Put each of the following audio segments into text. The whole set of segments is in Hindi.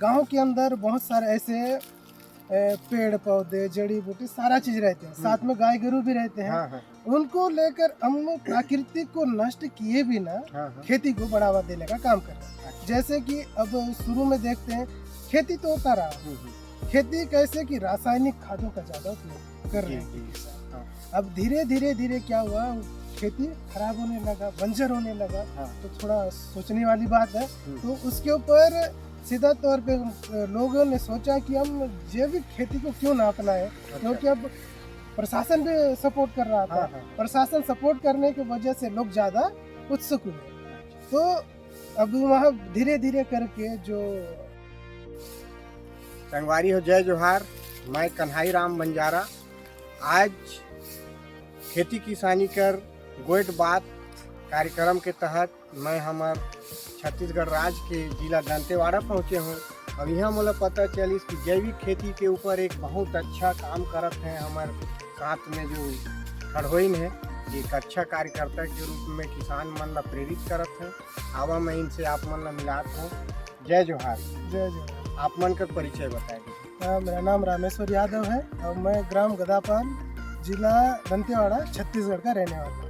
गांव के अंदर बहुत सारे ऐसे पेड़ पौधे जड़ी बूटी सारा चीज रहते हैं, साथ में गाय गरू भी रहते हैं। हाँ, हाँ, उनको लेकर हम प्राकृतिक को नष्ट किए बिना हाँ, हाँ। खेती को बढ़ावा देने का काम कर रहे हैं। जैसे कि अब शुरू में देखते हैं, खेती तो होता रहा, खेती कैसे कि रासायनिक खादों का ज्यादा उपयोग कर रहे हैं किसान। हाँ। अब धीरे धीरे धीरे क्या हुआ, खेती खराब होने लगा, बंजर होने लगा। हाँ। तो थोड़ा सोचने वाली बात है। तो उसके ऊपर सीधा तौर पे लोगों ने सोचा कि हम जैविक खेती को क्यों ना अपनाएं, क्योंकि अब प्रशासन भी सपोर्ट कर रहा था। हाँ, हाँ। प्रशासन सपोर्ट करने की वजह से लोग ज्यादा उत्सुक हुए। तो अब वहाँ धीरे धीरे करके जो संगवारी हो, जय जोहार। मैं कन्हाई राम बंजारा। आज खेती किसानी कर गोइट बात कार्यक्रम के तहत मैं हमार छत्तीसगढ़ राज्य के जिला दंतेवाड़ा पहुँचे हूँ। अब यहाँ मुझे पता चली कि जैविक खेती के ऊपर एक बहुत अच्छा काम करत हैं हमारे साथ में जो खड़ोइन है, एक अच्छा कार्यकर्ता के रूप में किसान मन ला प्रेरित करत हैं। आवा मैं इनसे आप मन ला मिलात हूँ। जय जोहार। जय जय। आप मन का परिचय बताएं। मेरा नाम रामेश्वर यादव है और मैं ग्राम गदापाल, जिला दंतेवाड़ा, छत्तीसगढ़ का रहने वाला हूँ।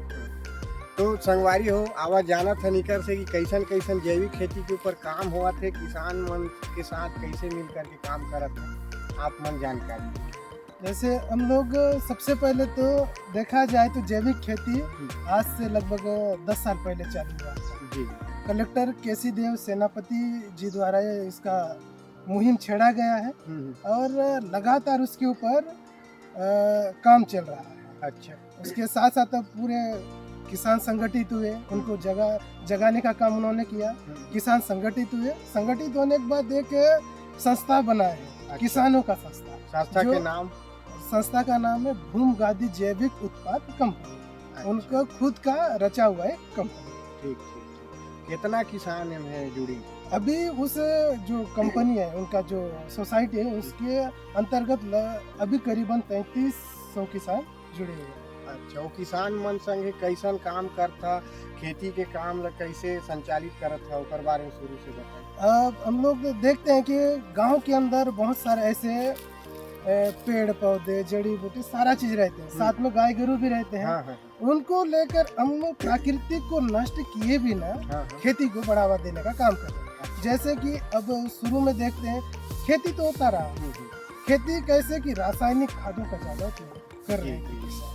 तो संगवारी हो, आवाज जाना था निकर से कि कैसन कैसन जैविक खेती के ऊपर काम हुआ थे, किसान मन के साथ कैसे मिल करके काम करत हैं, आप मन जानकारी। जैसे हम लोग सबसे पहले तो देखा जाए तो जैविक खेती आज से लगभग 10 साल पहले चालू हुआ था। जी। कलेक्टर केसी देव सेनापति जी द्वारा इसका मुहिम छेड़ा गया है और लगातार उसके ऊपर काम चल रहा है। अच्छा। उसके साथ साथ अब पूरे किसान संगठित हुए, उनको जगाने का काम उन्होंने किया। किसान संगठित हुए, संगठित होने के बाद एक संस्था बना है। अच्छा। किसानों का संस्था के नाम? संस्था का नाम है भूमि गादी जैविक उत्पाद कंपनी। अच्छा। उनका खुद का रचा हुआ है कंपनी। ठीक ठीक। कितना किसान है जुड़ी? अभी उस जो कंपनी है, उनका जो सोसाइटी है, उसके अंतर्गत अभी करीबन 3300 किसान जुड़े हुए हैं। अच्छा, वो किसान मन संग कैसन काम करता, खेती के काम ला कैसे संचालित करत था, उसके बारे में शुरू से बताएं। हम लोग देखते हैं कि गांव के अंदर बहुत सारे ऐसे पेड़ पौधे जड़ी बूटी सारा चीज रहते हैं, साथ में गाय गरू भी रहते हैं। हाँ, हाँ। उनको लेकर हम प्राकृतिक को नष्ट किए बिना खेती को बढ़ावा देने का काम कर रहे हैं। जैसे कि अब शुरू में देखते हैं, खेती तो होता रहा, खेती कैसे कि रासायनिक खादों का ज्यादा उपयोग कर रहे हैं किसान।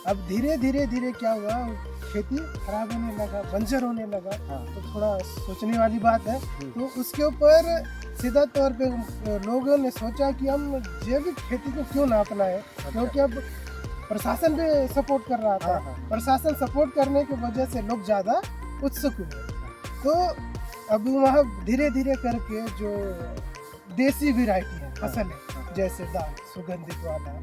अब धीरे धीरे धीरे क्या हुआ, खेती खराब होने लगा, बंजर होने लगा। तो थोड़ा सोचने वाली बात है। तो उसके ऊपर सीधा तौर पे लोगों ने सोचा कि हम जैविक खेती को क्यों ना अपनाएं, क्योंकि अब प्रशासन भी सपोर्ट कर रहा था। प्रशासन सपोर्ट करने की वजह से लोग ज्यादा उत्सुक हुए। तो अब वहाँ धीरे धीरे करके जो देसी वैरायटी है फसल है, जैसे दाल सुगंधित वाला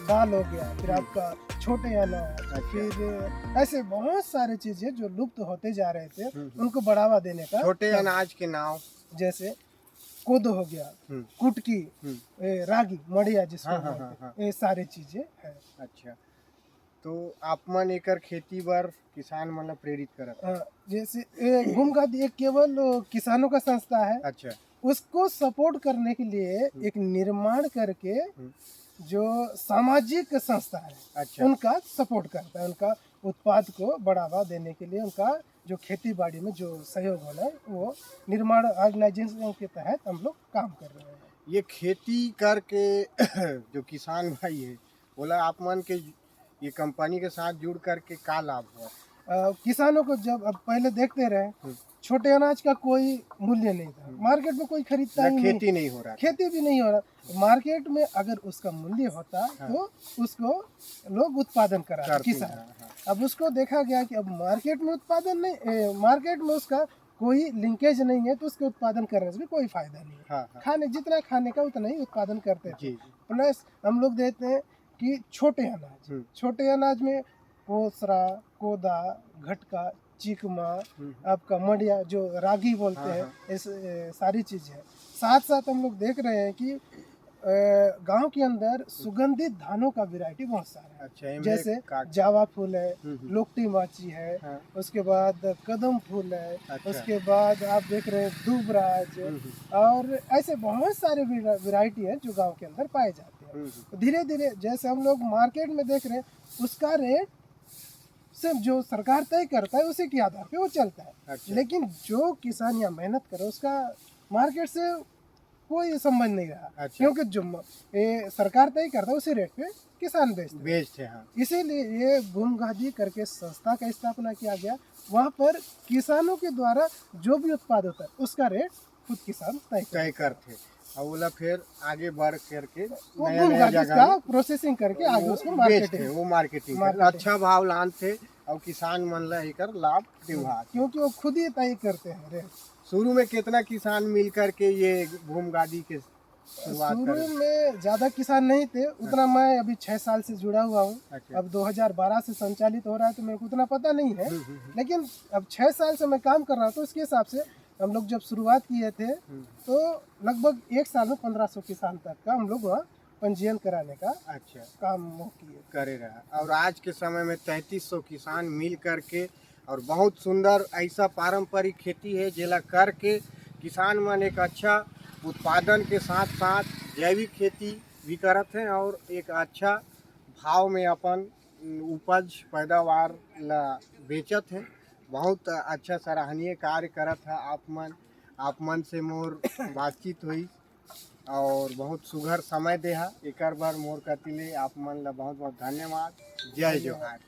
दाल हो गया, फिर आपका छोटे अनाज, फिर ऐसे बहुत सारे चीजें जो लुप्त होते जा रहे थे, उनको बढ़ावा देने का। छोटे अनाज के नाम जैसे कोदो हो गया, कुटकी, रागी, मड़िया जिसको बोलते हैं, ये सारी चीजें हैं। अच्छा, तो आप मन एकर खेती बर किसान मन प्रेरित करत। जैसे भूमि गादी एक केवल किसानों का संस्था है। अच्छा। उसको सपोर्ट करने के लिए एक निर्माण करके जो सामाजिक संस्था है। अच्छा। उनका सपोर्ट करता है, उनका उत्पाद को बढ़ावा देने के लिए उनका जो खेती बाड़ी में जो सहयोग होना है, वो निर्माण ऑर्गेनाइजेशन के तहत हम लोग काम कर रहे हैं। ये खेती करके जो किसान भाई है, बोला आप मन के ये कंपनी के साथ जुड़ करके क्या लाभ हुआ? किसानों को जब अब पहले देखते रहे, छोटे अनाज का कोई मूल्य नहीं था, मार्केट में कोई खरीदता ही नहीं, खेती नहीं हो रहा, खेती भी नहीं हो रहा। मार्केट में अगर उसका मूल्य होता तो उसको लोग उत्पादन करा किसान। अब उसको देखा गया कि अब मार्केट में उत्पादन नहीं, मार्केट में उसका कोई लिंकेज नहीं है, तो उसके उत्पादन करने से भी कोई फायदा नहीं है। खाने जितना खाने का उतना ही उत्पादन करते थे। प्लस हम लोग देखते हैं कि छोटे अनाज में कोसरा, कोदा, घटका, चिकमा, आपका मड़िया जो रागी बोलते हैं, इस सारी चीज़ है। साथ साथ हम लोग देख रहे हैं कि गांव के अंदर सुगंधित धानों का वैरायटी बहुत सारा है। अच्छा, इनमें जैसे का- जावा फूल है, हम्म। लोकटी माची है, हाँ। उसके बाद कदम फूल है, अच्छा। उसके बाद आप देख रहे हैं दूबराज, और ऐसे बहुत सारे वैरायटी है जो गांव के अंदर पाए जाते हैं। धीरे धीरे जैसे हम लोग मार्केट में देख रहे हैं, उसका रेट सिर्फ जो सरकार तय करता है उसी के आधार पे वो चलता है। अच्छा। लेकिन जो किसान यहाँ मेहनत करे उसका मार्केट से कोई संबंध नहीं रहा। अच्छा। क्योंकि जो सरकार तय करता है उसी रेट पे किसान बेचते हैं। हाँ। इसीलिए ये भूमगादी करके संस्था का स्थापना किया गया। वहाँ पर किसानों के द्वारा जो भी उत्पाद होता है उसका रेट खुद किसान तय करते और बोला फिर आगे बढ़ करके वो नया भूमगादी जगह का में प्रोसेसिंग करके आगे उसको बेचते, वो मार्केटिंग मार्केटिंग। अच्छा भाव लानते और किसान मन ला एकर लाभ दिवा। क्योंकि वो खुद ही तय करते हैं रेट। शुरू में कितना किसान मिल करके ये भूमगादी के शुरुआत शुरू करे? में ज्यादा किसान नहीं थे उतना। मैं अभी 6 साल से जुड़ा हुआ हूँ। अच्छा। अब 2012 से संचालित हो रहा है तो मेरे को उतना पता नहीं है। लेकिन अब 6 साल से मैं काम कर रहा हूँ तो उसके हिसाब से हम लोग जब शुरुआत किए थे तो लगभग 1 साल में 1500 किसान तक का हम लोग वहाँ पंजीयन कराने का अच्छा काम वो किए करे रहा। और आज के समय में 3300 किसान मिल करके और बहुत सुंदर ऐसा पारंपरिक खेती है जेला करके किसान मन एक अच्छा उत्पादन के साथ साथ जैविक खेती भी करत हैं और एक अच्छा भाव में अपन उपज पैदावार ला बेचत हैं। बहुत अच्छा सराहनीय कार्य करत है। आप मन से मोर बातचीत हुई और बहुत सुघर समय देहा। एकर बार मोर कतिले आप मन ला बहुत बहुत धन्यवाद। जय जोहार।